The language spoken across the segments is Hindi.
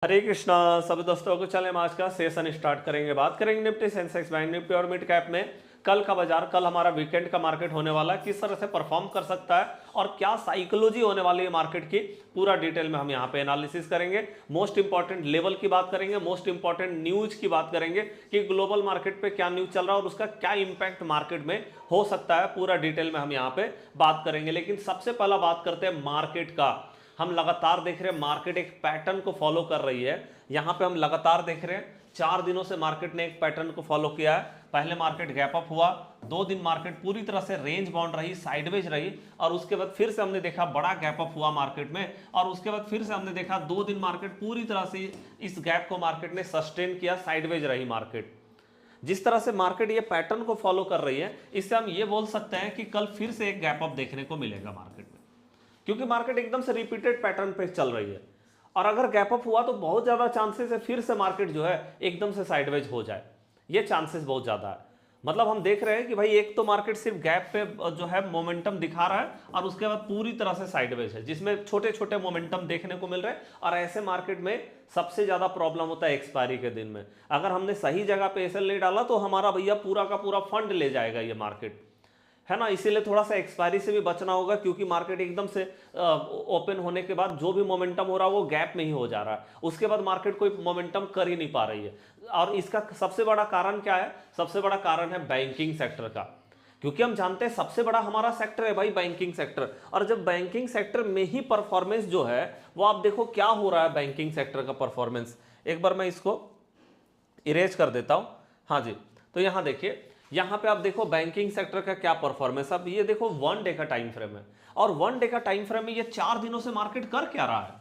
हरे कृष्णा सभी दोस्तों को। चले हम आज का सेशन स्टार्ट करेंगे। बात करेंगे निफ्टी, सेंसेक्स, बैंक निफ्टी और मिड कैप में कल का बाजार, कल हमारा वीकेंड का मार्केट होने वाला है, किस तरह से परफॉर्म कर सकता है और क्या साइकोलॉजी होने वाली है मार्केट की, पूरा डिटेल में हम यहाँ पे एनालिसिस करेंगे। मोस्ट इंपॉर्टेंट लेवल की बात करेंगे, मोस्ट इंपॉर्टेंट न्यूज की बात करेंगे कि ग्लोबल मार्केट पे क्या न्यूज चल रहा है और उसका क्या इंपैक्ट मार्केट में हो सकता है, पूरा डिटेल में हम यहाँ पे बात करेंगे। लेकिन सबसे पहला बात करते हैं मार्केट का। हम लगातार देख रहे हैं मार्केट एक पैटर्न को फॉलो कर रही है। यहां पे हम लगातार देख रहे हैं 4 दिनों से मार्केट ने एक पैटर्न को फॉलो किया है। पहले मार्केट गैप अप हुआ, 2 दिन मार्केट पूरी तरह से रेंज बाउंड रही, साइडवेज रही, और उसके बाद फिर से हमने देखा बड़ा गैप अप हुआ मार्केट में, और उसके बाद फिर से हमने देखा 2 दिन मार्केट पूरी तरह से इस गैप को मार्केट ने सस्टेन किया, साइडवेज रही मार्केट। जिस तरह से मार्केट ये पैटर्न को फॉलो कर रही है, इससे हम ये बोल सकते हैं कि कल फिर से एक गैप अप देखने को मिलेगा मार्केट में, क्योंकि मार्केट एकदम से रिपीटेड पैटर्न पे चल रही है। और अगर गैप अप हुआ तो बहुत ज्यादा चांसेस है फिर से मार्केट जो है एकदम से साइडवेज हो जाए, ये चांसेस बहुत ज्यादा है। मतलब हम देख रहे हैं कि भाई एक तो मार्केट सिर्फ गैप पे जो है मोमेंटम दिखा रहा है और उसके बाद पूरी तरह से साइडवेज है, जिसमें छोटे छोटे मोमेंटम देखने को मिल रहे हैं। और ऐसे मार्केट में सबसे ज्यादा प्रॉब्लम होता है एक्सपायरी के दिन में। अगर हमने सही जगह पे एसएल नहीं डाला तो हमारा भैया पूरा का पूरा फंड ले जाएगा ये मार्केट, है ना। इसीलिए थोड़ा सा एक्सपायरी से भी बचना होगा, क्योंकि मार्केट एकदम से ओपन होने के बाद जो भी मोमेंटम हो रहा है वो गैप में ही हो जा रहा है, उसके बाद मार्केट कोई मोमेंटम कर ही नहीं पा रही है। और इसका सबसे बड़ा कारण क्या है? सबसे बड़ा कारण है बैंकिंग सेक्टर का, क्योंकि हम जानते हैं सबसे बड़ा हमारा सेक्टर है भाई बैंकिंग सेक्टर। और जब बैंकिंग सेक्टर में ही परफॉर्मेंस जो है वो, आप देखो क्या हो रहा है बैंकिंग सेक्टर का परफॉर्मेंस। एक बार मैं इसको इरेज कर देता हूं। हाँ जी, तो यहां देखिए, यहां पे आप देखो बैंकिंग सेक्टर का क्या परफॉर्मेंस। अब ये देखो 1 डे का टाइम फ्रेम है, और 1 डे का टाइम फ्रेम में ये 4 दिनों से मार्केट कर क्या रहा है।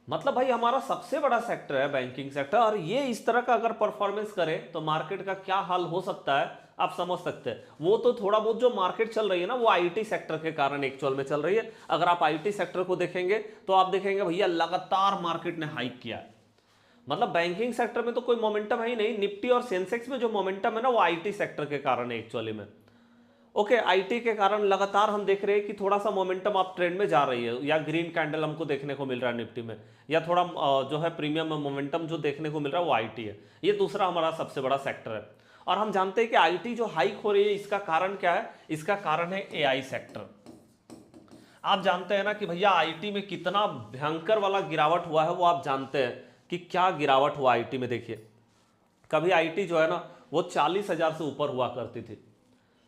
मतलब भाई हमारा सबसे बड़ा सेक्टर है बैंकिंग सेक्टर, और ये इस तरह का अगर परफॉर्मेंस करे तो मार्केट का क्या हाल हो सकता है आप समझ सकते हैं। वो तो थोड़ा बहुत जो मार्केट चल रही है ना, वो आईटी सेक्टर के कारण एक्चुअल में चल रही है। अगर आप आईटी सेक्टर को देखेंगे तो आप देखेंगे भैया लगातार मार्केट ने हाइक किया है। मतलब बैंकिंग सेक्टर में तो कोई मोमेंटम है ही नहीं। निफ्टी और सेंसेक्स में जो मोमेंटम है ना, वो आईटी सेक्टर के कारण है एक्चुअली में। ओके, आईटी के कारण लगातार हम देख रहे हैं कि थोड़ा सा मोमेंटम आप ट्रेंड में जा रही है, या ग्रीन कैंडल हमको देखने को मिल रहा है निफ्टी में, या थोड़ा जो है प्रीमियम मोमेंटम जो देखने को मिल रहा है वो आईटी है। ये दूसरा हमारा सबसे बड़ा सेक्टर है। और हम जानते हैं कि आईटी जो हाइक हो रही है, इसका कारण क्या है? इसका कारण है एआई सेक्टर। आप जानते हैं ना कि भैया आईटी में कितना भयंकर वाला गिरावट हुआ है, वो आप जानते हैं कि क्या गिरावट हुआ आईटी में। देखिए, कभी आईटी जो है ना वो 40,000 से ऊपर हुआ करती थी।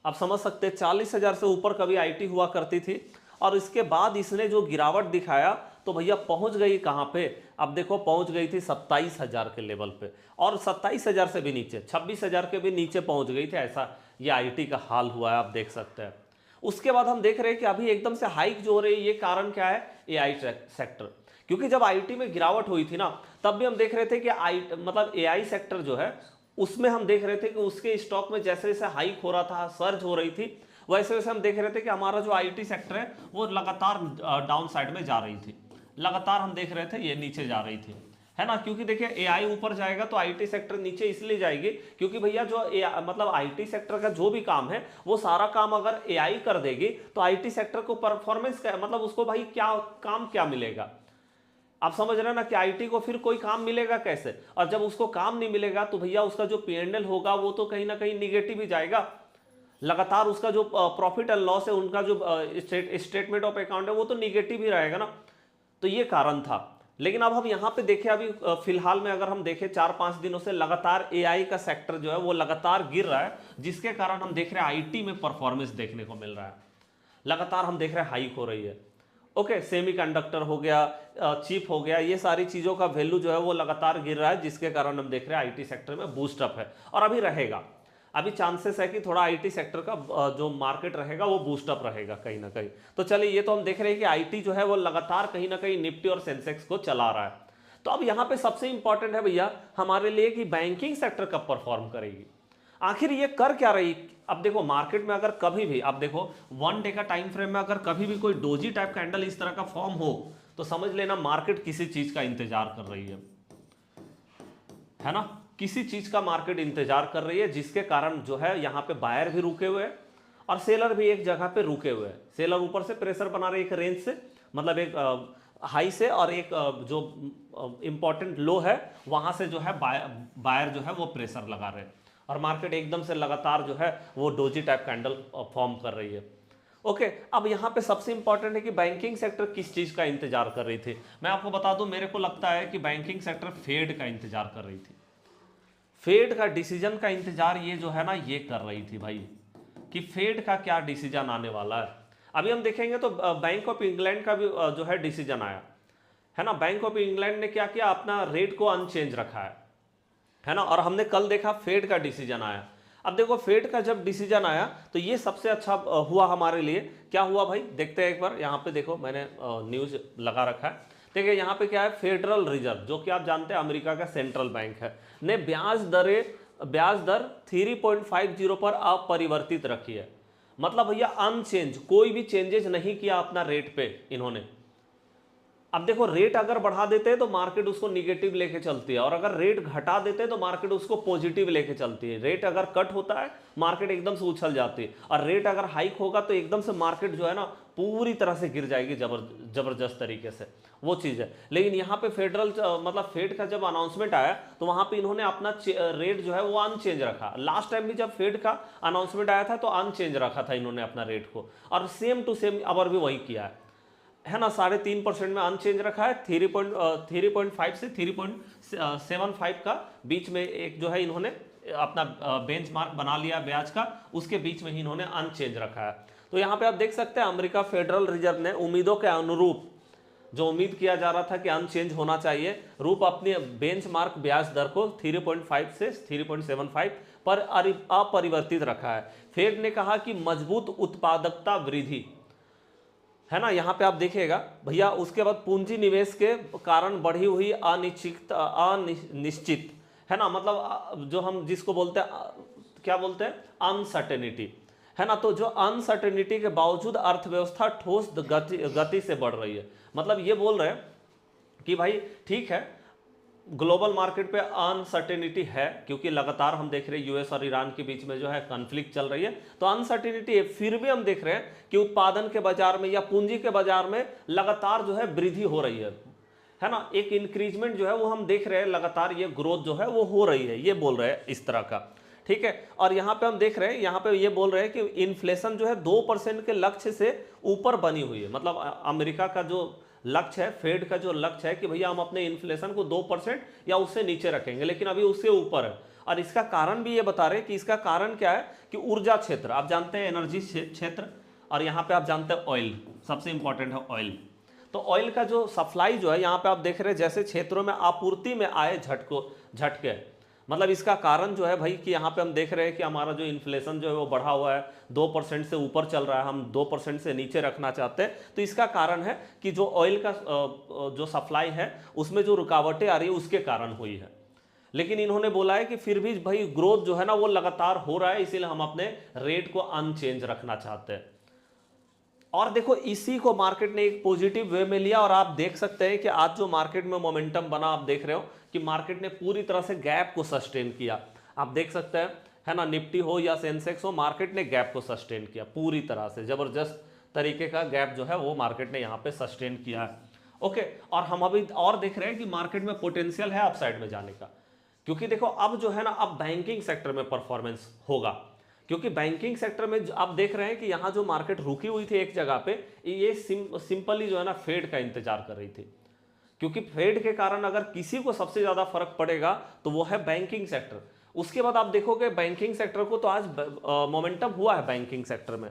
आप समझ सकते हैं 40,000 से ऊपर कभी आईटी हुआ करती थी, और इसके बाद इसने जो गिरावट दिखाया तो भैया पहुंच गई कहां पे? अब देखो पहुंच गई थी 27,000 के लेवल पे, और 27,000 से भी नीचे, 26,000 के भी नीचे पहुंच गई थी। ऐसा ये आईटी का हाल हुआ है, आप देख सकते हैं। उसके बाद हम देख रहे हैं कि अभी एकदम से हाइक जो हो रही है, ये कारण क्या है? AI sector. क्योंकि जब आईटी में गिरावट हुई थी ना, तब भी हम देख रहे थे कि मतलब एआई सेक्टर जो है उसमें हम देख रहे थे कि उसके स्टॉक में जैसे जैसे हाइक हो रहा था, सर्ज हो रही थी, वैसे वैसे हम देख रहे थे कि हमारा जो आईटी सेक्टर है वो लगातार डाउन साइड में जा रही थी। लगातार हम देख रहे थे ये नीचे जा रही थी, है ना। क्योंकि देखिए एआई ऊपर जाएगा तो आईटी सेक्टर नीचे इसलिए जाएगी, क्योंकि भैया जो मतलब आईटी सेक्टर का जो भी काम है वो सारा काम अगर एआई कर देगी तो आईटी सेक्टर को परफॉर्मेंस मतलब उसको भाई क्या काम क्या मिलेगा? आप समझ रहे हैं ना कि आईटी को फिर कोई काम मिलेगा कैसे? और जब उसको काम नहीं मिलेगा तो भैया उसका जो पीएनएल होगा वो तो कहीं ना कहीं निगेटिव ही जाएगा। लगातार उसका जो प्रॉफिट एंड लॉस है, उनका जो स्टेटमेंट ऑफ अकाउंट है, वो तो निगेटिव ही रहेगा ना। तो ये कारण था। लेकिन अब हम यहां पे देखें, अभी फिलहाल में अगर हम देखें 4-5 दिनों से लगातार एआई का सेक्टर जो है वो लगातार गिर रहा है, जिसके कारण हम देख रहे हैं आईटी में परफॉर्मेंस देखने को मिल रहा है। लगातार हम देख रहे हैं हाइक हो रही है। ओके, सेमीकंडक्टर हो गया, चिप हो गया, ये सारी चीजों का वैल्यू जो है वो लगातार गिर रहा है, जिसके कारण हम देख रहे हैं आईटी सेक्टर में बूस्टअप है, और अभी रहेगा। अभी चांसेस है कि थोड़ा आईटी सेक्टर का जो मार्केट रहेगा वो बूस्टअप रहेगा कहीं ना कहीं। तो चलिए, ये तो हम देख रहे हैं कि आईटी जो है वो लगातार कहीं ना कहीं निफ्टी और सेंसेक्स को चला रहा है। तो अब यहां पे सबसे इंपॉर्टेंट है भैया हमारे लिए कि बैंकिंग सेक्टर कब परफॉर्म करेगी, आखिर ये कर क्या रही। अब देखो मार्केट में अगर कभी भी आप देखो 1 डे का टाइम फ्रेम में अगर कभी भी कोई डोजी टाइप कैंडल इस तरह का फॉर्म हो, तो समझ लेना मार्केट किसी चीज का इंतजार कर रही है ना। किसी चीज का मार्केट इंतजार कर रही है, जिसके कारण जो है यहां पे बायर भी रुके हुए हैं और सेलर भी एक जगह पे रुके हुए हैं। सेलर ऊपर से प्रेशर बना रहे एक रेंज से, मतलब एक हाई से और एक जो इंपॉर्टेंट लो है वहां से जो है बायर जो है वो प्रेशर लगा रहे हैं और मार्केट एकदम से लगातार जो है वो डोजी टाइप कैंडल फॉर्म कर रही है। ओके, अब यहाँ पे सबसे इंपॉर्टेंट है कि बैंकिंग सेक्टर किस चीज का इंतजार कर रही थी। मैं आपको बता दूं, मेरे को लगता है कि बैंकिंग सेक्टर फेड का इंतजार कर रही थी। फेड का डिसीजन का इंतजार ये जो है ना ये कर रही थी भाई, कि फेड का क्या डिसीजन आने वाला है। अभी हम देखेंगे तो बैंक ऑफ इंग्लैंड का भी जो है डिसीजन आया है ना। बैंक ऑफ इंग्लैंड ने क्या किया, अपना रेट को अनचेंज रखा है ना। और हमने कल देखा फेड का डिसीजन आया। अब देखो फेड का जब डिसीजन आया तो ये सबसे अच्छा हुआ हमारे लिए। क्या हुआ भाई, देखते हैं एक बार। यहाँ पे देखो मैंने न्यूज लगा रखा है। देखिए यहाँ पे क्या है, फेडरल रिजर्व जो कि आप जानते हैं अमेरिका का सेंट्रल बैंक है, ने ब्याज दर 3.50 पर अपरिवर्तित रखी है। मतलब भैया अनचेंज, कोई भी चेंजेस नहीं किया अपना रेट पे इन्होंने। अब देखो रेट अगर बढ़ा देते हैं तो मार्केट उसको निगेटिव लेके चलती है, और अगर रेट घटा देते हैं तो मार्केट उसको पॉजिटिव लेके चलती है। रेट अगर कट होता है मार्केट एकदम से उछल जाती है, और रेट अगर हाइक होगा तो एकदम से मार्केट जो है ना पूरी तरह से गिर जाएगी जबरदस्त तरीके से, वो चीज़ है। लेकिन यहाँ पे मतलब फेड का जब अनाउंसमेंट आया तो वहाँ पे इन्होंने अपना रेट जो है वो अनचेंज रखा। लास्ट टाइम भी जब फेड का अनाउंसमेंट आया था तो अनचेंज रखा था इन्होंने अपना रेट को, और सेम टू सेम अब भी वही किया है ना। 3.5% में अनचेंज रखा है। 3.5 से 3.75 का बीच में एक जो है इन्होंने अपना बेंचमार्क बना लिया ब्याज का, उसके बीच में ही इन्होंने अनचेंज रखा है। तो यहाँ पे आप देख सकते हैं अमेरिका फेडरल रिजर्व ने उम्मीदों के अनुरूप, जो उम्मीद किया जा रहा था कि अनचेंज होना चाहिए, रूप अपनी बेंचमार्क ब्याज दर को 3.5 से 3.75 पर अपरिवर्तित रखा है। फेड ने कहा कि मजबूत उत्पादकता वृद्धि है ना, यहाँ पे आप देखिएगा भैया। उसके बाद पूंजी निवेश के कारण बढ़ी हुई अनिश्चित है ना, मतलब जो हम जिसको बोलते हैं क्या बोलते हैं, अनसर्टेनिटी है ना। तो जो अनसर्टेनिटी के बावजूद अर्थव्यवस्था ठोस गति से बढ़ रही है। मतलब ये बोल रहे हैं कि भाई ठीक है, ग्लोबल मार्केट पे अनसर्टेनिटी है, क्योंकि लगातार हम देख रहे हैं यूएस और ईरान के बीच में जो है कॉन्फ्लिक्ट चल रही है, तो अनसर्टेनिटी है। फिर भी हम देख रहे हैं कि उत्पादन के बाजार में या पूंजी के बाजार में लगातार जो है वृद्धि हो रही है ना। एक इंक्रीजमेंट जो है वो हम देख रहे हैं, लगातार ये ग्रोथ जो है वो हो रही है, ये बोल रहे हैं इस तरह का, ठीक है। और यहाँ पे हम देख रहे हैं, यहाँ पे ये बोल रहे हैं कि इन्फ्लेशन जो है 2% के लक्ष्य से ऊपर बनी हुई है। मतलब अमेरिका का जो लक्ष्य है, फेड का जो लक्ष्य है कि भैया हम अपने इन्फ्लेशन को 2% या उससे नीचे रखेंगे, लेकिन अभी उससे ऊपर है। और इसका कारण भी ये बता रहे हैं कि इसका कारण क्या है कि ऊर्जा क्षेत्र, आप जानते हैं एनर्जी क्षेत्र, और यहाँ पे आप जानते हैं ऑयल, सबसे इंपॉर्टेंट है ऑयल। तो ऑयल का जो सप्लाई जो है यहाँ पे आप देख रहे हैं, जैसे क्षेत्रों में आपूर्ति में आए झटके, मतलब इसका कारण जो है भाई कि यहाँ पे हम देख रहे हैं कि हमारा जो इन्फ्लेशन जो है वो बढ़ा हुआ है, 2% से ऊपर चल रहा है, हम 2% से नीचे रखना चाहते हैं। तो इसका कारण है कि जो ऑयल का जो सप्लाई है उसमें जो रुकावटें आ रही है उसके कारण हुई है। लेकिन इन्होंने बोला है कि फिर भी भाई ग्रोथ जो है ना वो लगातार हो रहा है, इसीलिए हम अपने रेट को अनचेंज रखना चाहते हैं। और देखो इसी को मार्केट ने एक पॉजिटिव वे में लिया, और आप देख सकते हैं कि आज जो मार्केट में मोमेंटम बना, आप देख रहे हो कि मार्केट ने पूरी तरह से गैप को सस्टेन किया। आप देख सकते हैं है ना, निफ्टी हो या सेंसेक्स हो, मार्केट ने गैप को सस्टेन किया पूरी तरह से, जबरदस्त तरीके का गैप जो है वो मार्केट ने यहाँ पे सस्टेन किया है। ओके, और हम अभी और देख रहे हैं कि मार्केट में पोटेंशियल है अपसाइड में जाने का, क्योंकि देखो अब जो है ना अब बैंकिंग सेक्टर में परफॉर्मेंस होगा, क्योंकि बैंकिंग सेक्टर में आप देख रहे हैं कि यहाँ जो मार्केट रुकी हुई थी एक जगह पे, ये सिंपली जो है ना फेड का इंतजार कर रही थी, क्योंकि फेड के कारण अगर किसी को सबसे ज्यादा फर्क पड़ेगा तो वो है बैंकिंग सेक्टर। उसके बाद आप देखोगे बैंकिंग सेक्टर को तो आज मोमेंटम हुआ है बैंकिंग सेक्टर में,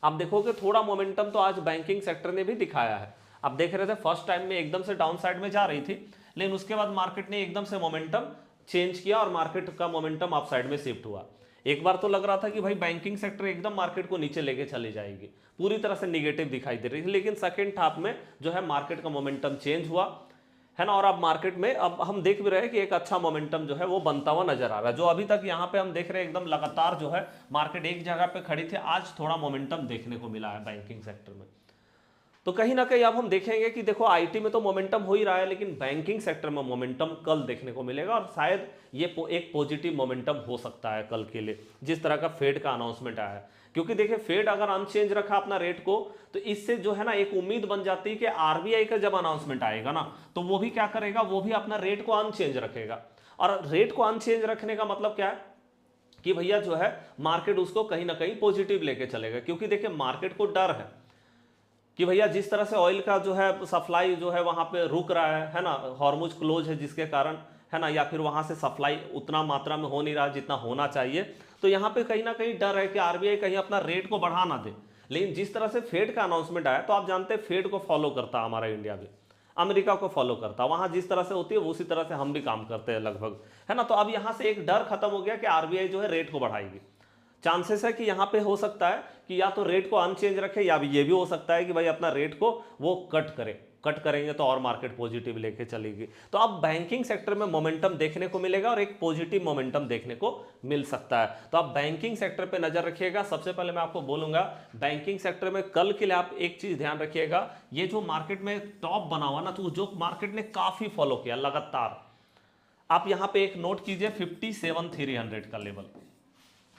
आप देखोगे थोड़ा मोमेंटम तो आज बैंकिंग सेक्टर ने भी दिखाया है। आप देख रहे थे फर्स्ट टाइम में एकदम से डाउन साइड में जा रही थी, लेकिन उसके बाद मार्केट ने एकदम से मोमेंटम चेंज किया और मार्केट का मोमेंटम अप साइड में शिफ्ट हुआ। एक बार तो लग रहा था कि भाई बैंकिंग सेक्टर एकदम मार्केट को नीचे लेके चली जाएगी, पूरी तरह से निगेटिव दिखाई दे रही थी, लेकिन सेकेंड हाफ में जो है मार्केट का मोमेंटम चेंज हुआ है ना। और अब मार्केट में अब हम देख भी रहे हैं कि एक अच्छा मोमेंटम जो है वो बनता हुआ नजर आ रहा है। जो अभी तक यहाँ पे हम देख रहे हैं एकदम लगातार जो है मार्केट एक जगह पे खड़ी थी, आज थोड़ा मोमेंटम देखने को मिला है बैंकिंग सेक्टर में। तो कहीं ना कहीं अब हम देखेंगे कि देखो आईटी में तो मोमेंटम हो ही रहा है, लेकिन बैंकिंग सेक्टर में मोमेंटम कल देखने को मिलेगा और शायद ये एक पॉजिटिव मोमेंटम हो सकता है कल के लिए, जिस तरह का फेड का अनाउंसमेंट आया है। क्योंकि देखिए फेड अगर अनचेंज रखा अपना रेट को, तो इससे जो है ना एक उम्मीद बन जाती है कि आरबीआई का जब अनाउंसमेंट आएगा ना, तो वो भी क्या करेगा, वो भी अपना रेट को अनचेंज रखेगा। और रेट को अनचेंज रखने का मतलब क्या है कि भैया जो है मार्केट उसको कहीं ना कहीं पॉजिटिव लेके चलेगा। क्योंकि देखिए मार्केट को डर है कि भैया जिस तरह से ऑयल का जो है सप्लाई जो है वहां पे रुक रहा है ना, हॉर्मुज क्लोज है जिसके कारण, है ना, या फिर वहां से सप्लाई उतना मात्रा में हो नहीं रहा जितना होना चाहिए। तो यहाँ पे कहीं ना कहीं डर है कि आरबीआई कहीं अपना रेट को बढ़ा ना दे। लेकिन जिस तरह से फेड का अनाउंसमेंट आया, तो आप जानते हैं फेड को फॉलो करता हमारा इंडिया भी, अमेरिका को फॉलो करता, वहां जिस तरह से होती है उसी तरह से हम भी काम करते हैं लगभग, है ना। तो अब यहां से एक डर खत्म हो गया कि आरबीआई जो है रेट को बढ़ाएगी। चांसेस है कि यहाँ पे हो सकता है कि या तो रेट को अनचेंज रखे, या ये भी हो सकता है कि भाई अपना रेट को वो कट करेंगे तो और मार्केट पॉजिटिव लेके चलेगी। तो अब बैंकिंग सेक्टर में मोमेंटम देखने को मिलेगा और एक पॉजिटिव मोमेंटम देखने को मिल सकता है। तो आप बैंकिंग सेक्टर पे नजर रखिएगा। सबसे पहले मैं आपको बोलूंगा बैंकिंग सेक्टर में कल के लिए आप एक चीज ध्यान रखिएगा, ये जो मार्केट में टॉप बना हुआ ना, तो जो मार्केट ने काफी फॉलो किया लगातार, आप यहां पे एक नोट कीजिए 57,300 का लेवल।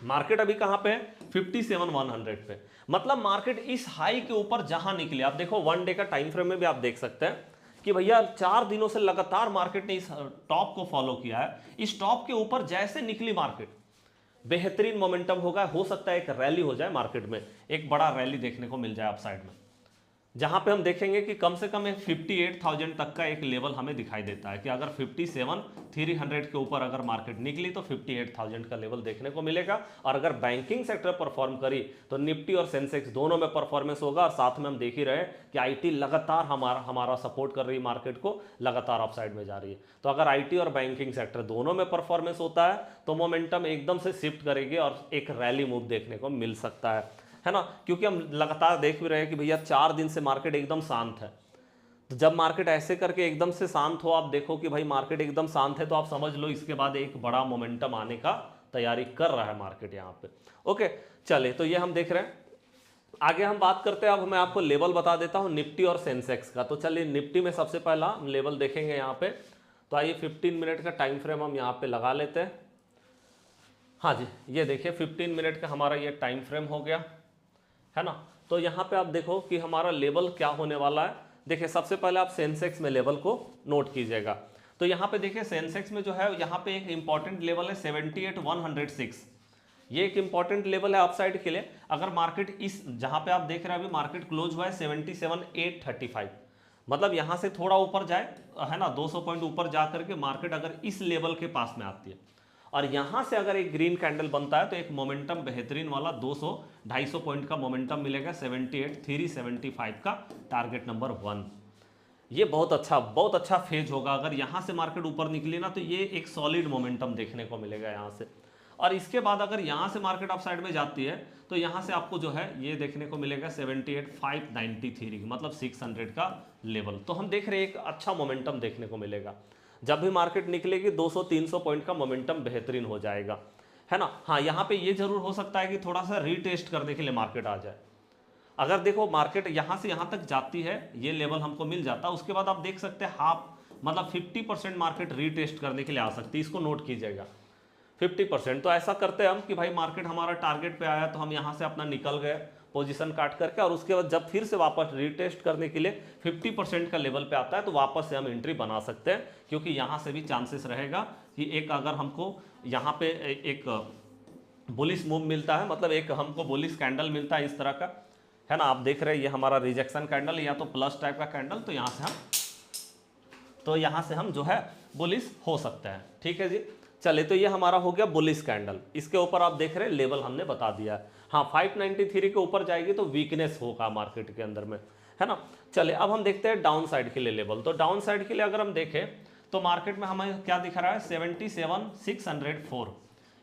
मार्केट अभी कहां पे है, 57,100 पे। मतलब मार्केट इस हाई के ऊपर जहां निकले, आप देखो वन डे का टाइम फ्रेम में भी आप देख सकते हैं कि भैया 4 दिनों से लगातार मार्केट ने इस टॉप को फॉलो किया है। इस टॉप के ऊपर जैसे निकली मार्केट, बेहतरीन मोमेंटम होगा, हो सकता है एक रैली हो जाए मार्केट में, एक बड़ा रैली देखने को मिल जाए अपसाइड में, जहां पे हम देखेंगे कि कम से कम 58,000 तक का एक लेवल हमें दिखाई देता है कि अगर 57,300 के ऊपर अगर मार्केट निकली तो 58,000 का लेवल देखने को मिलेगा। और अगर बैंकिंग सेक्टर परफॉर्म करी तो निफ्टी और सेंसेक्स दोनों में परफॉर्मेंस होगा। और साथ में हम देख ही रहे कि आईटी लगातार हमारा सपोर्ट कर रही है, मार्केट को लगातार अपसाइड में जा रही है। तो अगर आईटी और बैंकिंग सेक्टर दोनों में परफॉर्मेंस होता है तो मोमेंटम एकदम से शिफ्ट करेगी और एक रैली मूव देखने को मिल सकता है ना। क्योंकि हम लगातार देख भी रहे हैं कि भैया 4 दिन से मार्केट एकदम शांत है। तो जब मार्केट ऐसे करके एकदम से शांत हो, आप देखो कि भाई मार्केट एकदम शांत है, तो आप समझ लो इसके बाद एक बड़ा मोमेंटम आने का तैयारी कर रहा है मार्केट यहाँ पे। ओके, चले तो ये हम देख रहे हैं। आगे हम बात करते हैं, अब मैं आपको लेवल बता देता हूँ निफ्टी और सेंसेक्स का। तो चलिए निफ्टी में सबसे पहला हम लेवल देखेंगे यहाँ पे। तो आइए 15 मिनट का टाइम फ्रेम हम यहाँ पे लगा लेते हैं। हाँ जी, ये देखिए 15 मिनट का हमारा ये टाइम फ्रेम हो गया, है ना। तो यहाँ पे आप देखो कि हमारा लेवल क्या होने वाला है। देखिए सबसे पहले आप सेंसेक्स में लेवल को नोट कीजिएगा। तो यहाँ पे देखिए सेंसेक्स में जो है यहाँ पे एक इंपॉर्टेंट लेवल है 78,106। ये एक इंपॉर्टेंट लेवल है अपसाइड के लिए। अगर मार्केट इस जहाँ पे आप देख रहे हैं अभी मार्केट क्लोज हुआ है 77,835, मतलब यहाँ से थोड़ा ऊपर जाए, है ना, 200 पॉइंट ऊपर जा करके मार्केट अगर इस लेवल के पास में आती है और यहां से अगर एक ग्रीन कैंडल बनता है तो एक मोमेंटम बेहतरीन वाला 200-250 पॉइंट का मोमेंटम मिलेगा 78,375 का टारगेट नंबर 1। ये बहुत अच्छा फेज होगा। अगर यहां से मार्केट ऊपर निकली ना तो ये एक सॉलिड मोमेंटम देखने को मिलेगा यहां से। और इसके बाद अगर यहां से मार्केट अप साइड में जाती है तो यहां से आपको जो है ये देखने को मिलेगा 78,593, मतलब 600 का लेवल। तो हम देख रहे हैं एक अच्छा मोमेंटम देखने को मिलेगा। जब भी मार्केट निकलेगी 200-300 पॉइंट का मोमेंटम बेहतरीन हो जाएगा, है ना। हाँ, यहाँ पे ये जरूर हो सकता है कि थोड़ा सा रीटेस्ट करने के लिए मार्केट आ जाए। अगर देखो मार्केट यहाँ से यहाँ तक जाती है, ये लेवल हमको मिल जाता है, उसके बाद आप देख सकते हैं हाफ मतलब 50% मार्केट रीटेस्ट करने के लिए आ सकती है। इसको नोट कीजिएगा 50%। तो ऐसा करते हैं हम कि भाई मार्केट हमारा टारगेट पे आया तो हम यहाँ से अपना निकल गए पोजीशन काट करके, और उसके बाद जब फिर से वापस रीटेस्ट करने के लिए 50% का लेवल पे आता है तो वापस से हम एंट्री बना सकते हैं। क्योंकि यहाँ से भी चांसेस रहेगा कि एक अगर हमको यहाँ पे एक बुलिश मूव मिलता है, मतलब एक हमको बुलिश कैंडल मिलता है इस तरह का, है ना। आप देख रहे हैं ये हमारा रिजेक्शन कैंडल या तो प्लस टाइप का कैंडल, तो यहाँ से हम जो है बुलिश हो सकते हैं। ठीक है जी, चले तो ये हमारा हो गया बुलिश कैंडल। इसके ऊपर आप देख रहे हैं लेवल हमने बता दिया है। हाँ, 593 के ऊपर जाएगी तो वीकनेस होगा मार्केट के अंदर में, है ना। चले अब हम देखते हैं डाउन साइड के लिए लेवल। तो डाउन साइड के लिए अगर हम देखें तो मार्केट में हमें क्या दिख रहा है 77,604,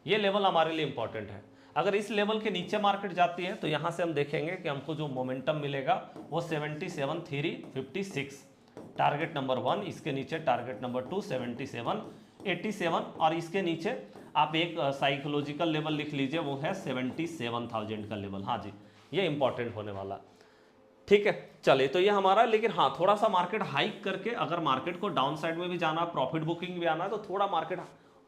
ये लेवल हमारे लिए इंपॉर्टेंट है। अगर इस लेवल के नीचे मार्केट जाती है तो यहाँ से हम देखेंगे कि हमको जो मोमेंटम मिलेगा वो 77,356 टारगेट नंबर 1, इसके नीचे टारगेट नंबर 2 77,87, और इसके नीचे आप एक साइकोलॉजिकल लेवल लिख लीजिए, वो है 77,000 का लेवल। हाँ जी, ये इंपॉर्टेंट होने वाला। ठीक है, चलिए तो ये हमारा, लेकिन हाँ थोड़ा सा मार्केट हाइक करके अगर मार्केट को डाउन साइड में भी जाना, प्रॉफिट बुकिंग भी आना है, तो थोड़ा मार्केट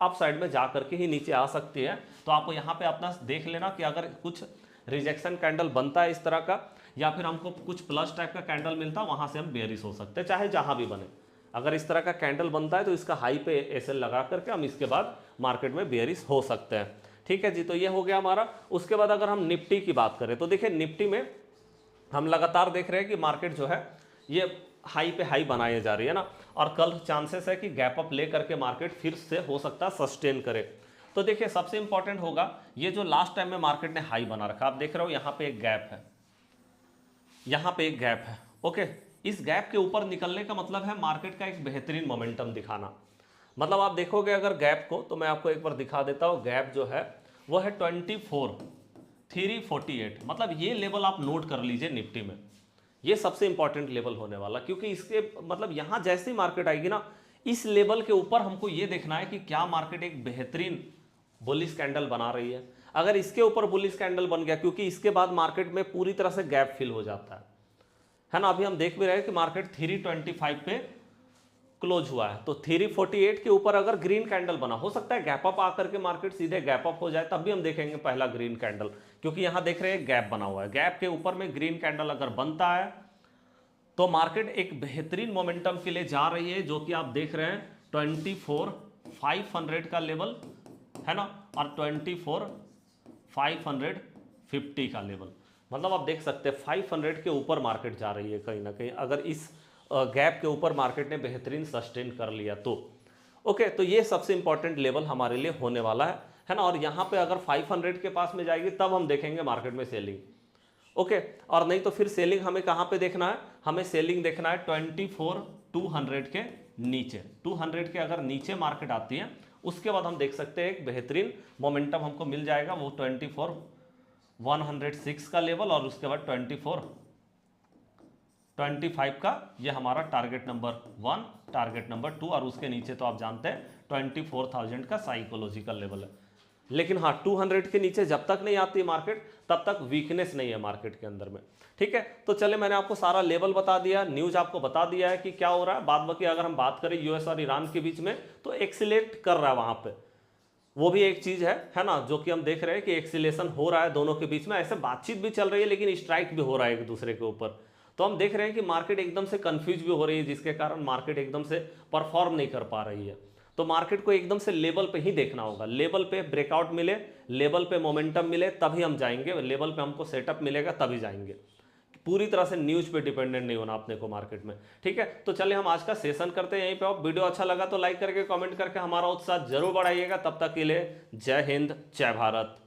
अप साइड में जा करके ही नीचे आ सकती है। तो आप यहाँ पे अपना देख लेना कि अगर कुछ रिजेक्शन कैंडल बनता है इस तरह का, या फिर हमको कुछ प्लस टाइप का कैंडल मिलता है, वहां से हम बेयरिश हो सकते हैं, चाहे जहां भी बने। अगर इस तरह का कैंडल बनता है तो इसका हाई पे एसएल लगा करके हम इसके बाद मार्केट में बेयरिश हो सकते हैं। ठीक है जी, तो ये हो गया हमारा। उसके बाद अगर हम निफ्टी की बात करें तो देखिए निफ्टी में हम लगातार देख रहे हैं कि मार्केट जो है ये हाई पे हाई बनाए जा रही है ना, और कल चांसेस है कि गैप अप ले करके मार्केट फिर से हो सकता है सस्टेन करे। तो देखिए सबसे इंपॉर्टेंट होगा ये जो लास्ट टाइम में मार्केट ने हाई बना रखा, आप देख रहे हो यहाँ पे एक गैप है, यहाँ पे एक गैप है। ओके, इस गैप के ऊपर निकलने का मतलब है मार्केट का एक बेहतरीन मोमेंटम दिखाना। मतलब आप देखोगे अगर गैप को, तो मैं आपको एक बार दिखा देता हूँ, गैप जो है वो है 24,348। मतलब ये लेवल आप नोट कर लीजिए निफ्टी में, ये सबसे इंपॉर्टेंट लेवल होने वाला, क्योंकि इसके मतलब यहाँ जैसी मार्केट आएगी ना, इस लेवल के ऊपर हमको ये देखना है कि क्या मार्केट एक बेहतरीन बुलिश कैंडल बना रही है। अगर इसके ऊपर बुलिश कैंडल बन गया, क्योंकि इसके बाद मार्केट में पूरी तरह से गैप फिल हो जाता है ना। अभी हम देख भी रहे हैं कि मार्केट 325 पे क्लोज हुआ है, तो 348 के ऊपर अगर ग्रीन कैंडल बना, हो सकता है गैप अप आकर के मार्केट सीधे गैप अप हो जाए, तब भी हम देखेंगे पहला ग्रीन कैंडल, क्योंकि यहां देख रहे हैं गैप बना हुआ है। गैप के ऊपर में ग्रीन कैंडल अगर बनता है तो मार्केट एक बेहतरीन मोमेंटम के लिए जा रही है, जो कि आप देख रहे हैं 24,500 का लेवल है ना, और 24,550 का लेवल। मतलब आप देख सकते हैं 500 के ऊपर मार्केट जा रही है कहीं ना कहीं, अगर इस गैप के ऊपर मार्केट ने बेहतरीन सस्टेन कर लिया तो। ओके, तो ये सबसे इंपॉर्टेंट लेवल हमारे लिए होने वाला है ना। और यहाँ पे अगर 500 के पास में जाएगी तब हम देखेंगे मार्केट में सेलिंग। ओके, और नहीं तो फिर सेलिंग हमें कहाँ पे देखना है, हमें सेलिंग देखना है 24,200 के नीचे। 200 के अगर नीचे मार्केट आती है, उसके बाद हम देख सकते हैं एक बेहतरीन मोमेंटम हमको मिल जाएगा, वो 24,106 का लेवल, और उसके बाद 24,25 का ये हमारा टारगेट नंबर 1, टारगेट नंबर 2, और उसके नीचे तो आप जानते हैं 24,000 का साइकोलॉजिकल लेवल है। लेकिन हाँ 200 के नीचे जब तक नहीं आती मार्केट, तब तक वीकनेस नहीं है मार्केट के अंदर में। ठीक है, तो चले मैंने आपको सारा लेवल बता दिया, न्यूज आपको बता दिया है कि क्या हो रहा है। बाद बाकी अगर हम बात करें यूएस और ईरान के बीच में, तो एक्सीलेट कर रहा है वहां पे, वो भी एक चीज है ना, जो कि हम देख रहे हैं कि एक्सीलेशन हो रहा है दोनों के बीच में। ऐसे बातचीत भी चल रही है, लेकिन स्ट्राइक भी हो रहा है एक दूसरे के ऊपर। तो हम देख रहे हैं कि मार्केट एकदम से कंफ्यूज भी हो रही है, जिसके कारण मार्केट एकदम से परफॉर्म नहीं कर पा रही है। तो मार्केट को एकदम से लेवल पे ही देखना होगा, लेवल पे ब्रेकआउट मिले, लेवल पे मोमेंटम मिले, तभी हम जाएंगे, लेवल पे हमको सेटअप मिलेगा तभी जाएंगे। पूरी तरह से न्यूज पे डिपेंडेंट नहीं होना अपने को मार्केट में। ठीक है, तो चलिए हम आज का सेशन करते हैं यहीं पे। आप वीडियो अच्छा लगा तो लाइक करके कमेंट करके हमारा उत्साह जरूर बढ़ाइएगा। तब तक के लिए जय हिंद, जय भारत।